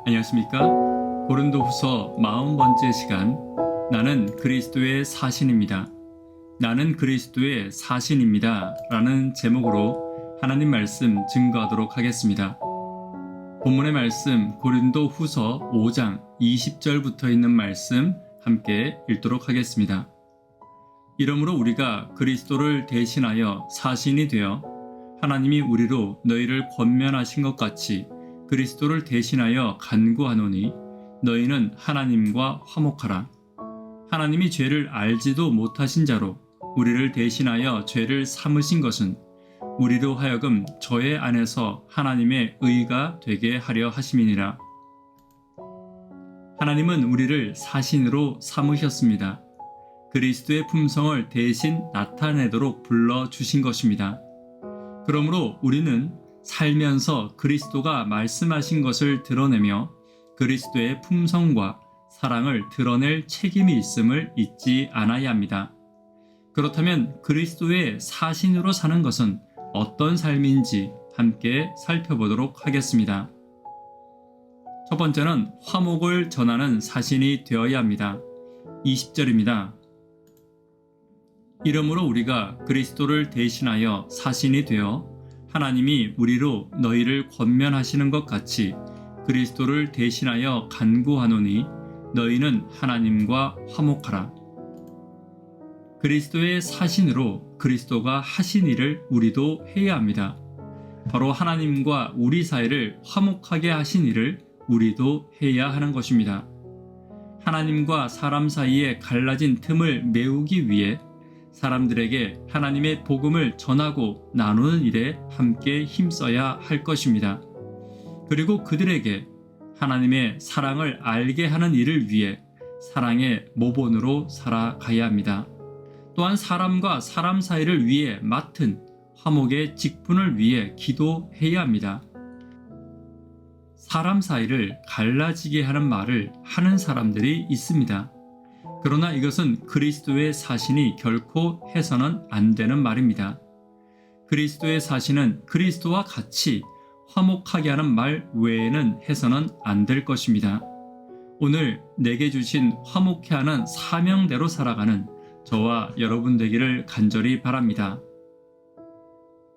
안녕하십니까? 고린도후서 40번째 시간, 나는 그리스도의 사신입니다. 나는 그리스도의 사신입니다. 라는 제목으로 하나님 말씀 증거하도록 하겠습니다. 본문의 말씀 고린도후서 5장 20절부터 있는 말씀 함께 읽도록 하겠습니다. 이러므로 우리가 그리스도를 대신하여 사신이 되어 하나님이 우리로 너희를 권면하신 것 같이 그리스도를 대신하여 간구하노니 너희는 하나님과 화목하라. 하나님이 죄를 알지도 못하신 자로 우리를 대신하여 죄를 삼으신 것은 우리로 하여금 저의 안에서 하나님의 의가 되게 하려 하심이니라. 하나님은 우리를 사신으로 삼으셨습니다. 그리스도의 품성을 대신 나타내도록 불러주신 것입니다. 그러므로 우리는 살면서 그리스도가 말씀하신 것을 드러내며 그리스도의 품성과 사랑을 드러낼 책임이 있음을 잊지 않아야 합니다. 그렇다면 그리스도의 사신으로 사는 것은 어떤 삶인지 함께 살펴보도록 하겠습니다. 첫 번째는 화목을 전하는 사신이 되어야 합니다. 20절입니다. 이러므로 우리가 그리스도를 대신하여 사신이 되어 하나님이 우리로 너희를 권면하시는 것 같이 그리스도를 대신하여 간구하노니 너희는 하나님과 화목하라. 그리스도의 사신으로 그리스도가 하신 일을 우리도 해야 합니다. 바로 하나님과 우리 사이를 화목하게 하신 일을 우리도 해야 하는 것입니다. 하나님과 사람 사이에 갈라진 틈을 메우기 위해 사람들에게 하나님의 복음을 전하고 나누는 일에 함께 힘써야 할 것입니다. 그리고 그들에게 하나님의 사랑을 알게 하는 일을 위해 사랑의 모본으로 살아가야 합니다. 또한 사람과 사람 사이를 위해 맡은 화목의 직분을 위해 기도해야 합니다. 사람 사이를 갈라지게 하는 말을 하는 사람들이 있습니다. 그러나 이것은 그리스도의 사신이 결코 해서는 안 되는 말입니다. 그리스도의 사신은 그리스도와 같이 화목하게 하는 말 외에는 해서는 안 될 것입니다. 오늘 내게 주신 화목케 하는 사명대로 살아가는 저와 여러분 되기를 간절히 바랍니다.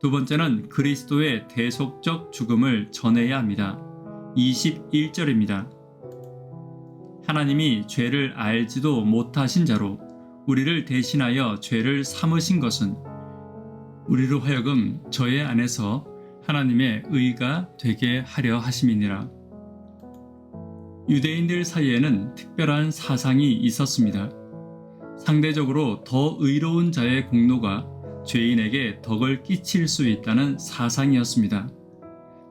두 번째는 그리스도의 대속적 죽음을 전해야 합니다. 21절입니다. 하나님이 죄를 알지도 못하신 자로 우리를 대신하여 죄를 삼으신 것은 우리로 하여금 저의 안에서 하나님의 의가 되게 하려 하심이니라. 유대인들 사이에는 특별한 사상이 있었습니다. 상대적으로 더 의로운 자의 공로가 죄인에게 덕을 끼칠 수 있다는 사상이었습니다.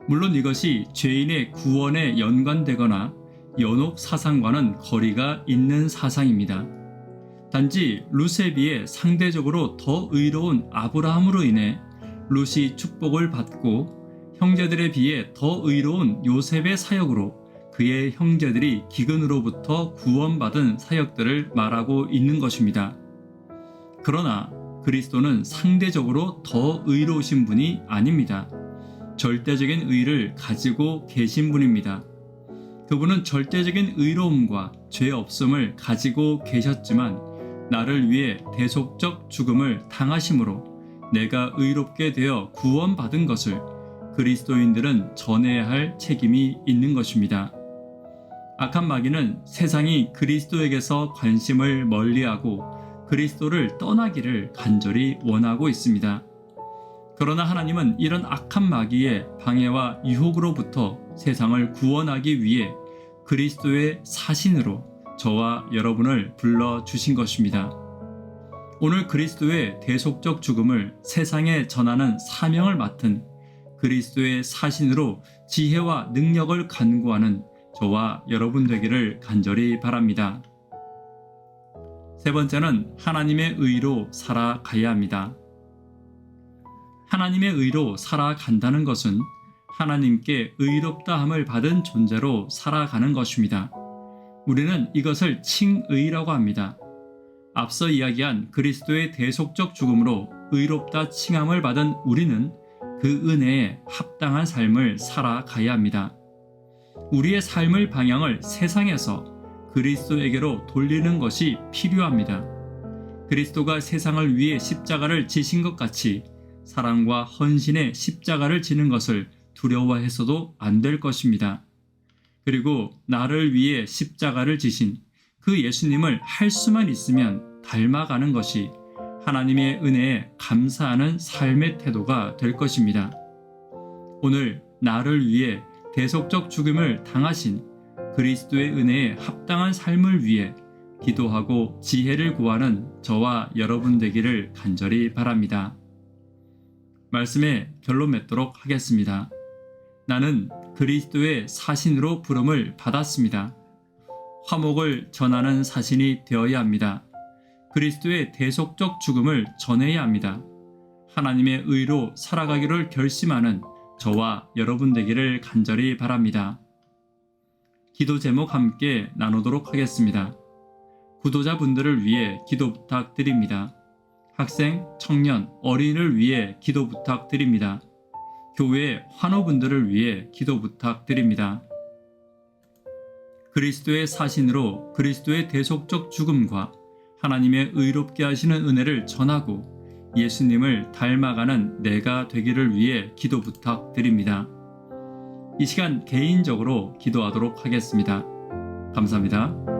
물론 이것이 죄인의 구원에 연관되거나 연옥 사상과는 거리가 있는 사상입니다. 단지 룻에 비해 상대적으로 더 의로운 아브라함으로 인해 룻이 축복을 받고 형제들에 비해 더 의로운 요셉의 사역으로 그의 형제들이 기근으로부터 구원받은 사역들을 말하고 있는 것입니다. 그러나 그리스도는 상대적으로 더 의로우신 분이 아닙니다. 절대적인 의를 가지고 계신 분입니다. 그분은 절대적인 의로움과 죄 없음을 가지고 계셨지만 나를 위해 대속적 죽음을 당하심으로 내가 의롭게 되어 구원받은 것을 그리스도인들은 전해야 할 책임이 있는 것입니다. 악한 마귀는 세상이 그리스도에게서 관심을 멀리하고 그리스도를 떠나기를 간절히 원하고 있습니다. 그러나 하나님은 이런 악한 마귀의 방해와 유혹으로부터 세상을 구원하기 위해 그리스도의 사신으로 저와 여러분을 불러주신 것입니다. 오늘 그리스도의 대속적 죽음을 세상에 전하는 사명을 맡은 그리스도의 사신으로 지혜와 능력을 간구하는 저와 여러분 되기를 간절히 바랍니다. 세 번째는 하나님의 의로 살아가야 합니다. 하나님의 의로 살아간다는 것은 하나님께 의롭다함을 받은 존재로 살아가는 것입니다. 우리는 이것을 칭의라고 합니다. 앞서 이야기한 그리스도의 대속적 죽음으로 의롭다 칭함을 받은 우리는 그 은혜에 합당한 삶을 살아가야 합니다. 우리의 삶의 방향을 세상에서 그리스도에게로 돌리는 것이 필요합니다. 그리스도가 세상을 위해 십자가를 지신 것 같이 사랑과 헌신의 십자가를 지는 것을 두려워해서도 안 될 것입니다. 그리고 나를 위해 십자가를 지신 그 예수님을 할 수만 있으면 닮아가는 것이 하나님의 은혜에 감사하는 삶의 태도가 될 것입니다. 오늘 나를 위해 대속적 죽음을 당하신 그리스도의 은혜에 합당한 삶을 위해 기도하고 지혜를 구하는 저와 여러분 되기를 간절히 바랍니다. 말씀에 결론 맺도록 하겠습니다. 나는 그리스도의 사신으로 부름을 받았습니다. 화목을 전하는 사신이 되어야 합니다. 그리스도의 대속적 죽음을 전해야 합니다. 하나님의 의로 살아가기를 결심하는 저와 여러분 되기를 간절히 바랍니다. 기도 제목 함께 나누도록 하겠습니다. 구도자분들을 위해 기도 부탁드립니다. 학생, 청년, 어린이를 위해 기도 부탁드립니다. 교회 환우분들을 위해 기도 부탁드립니다. 그리스도의 사신으로 그리스도의 대속적 죽음과 하나님의 의롭게 하시는 은혜를 전하고 예수님을 닮아가는 내가 되기를 위해 기도 부탁드립니다. 이 시간 개인적으로 기도하도록 하겠습니다. 감사합니다.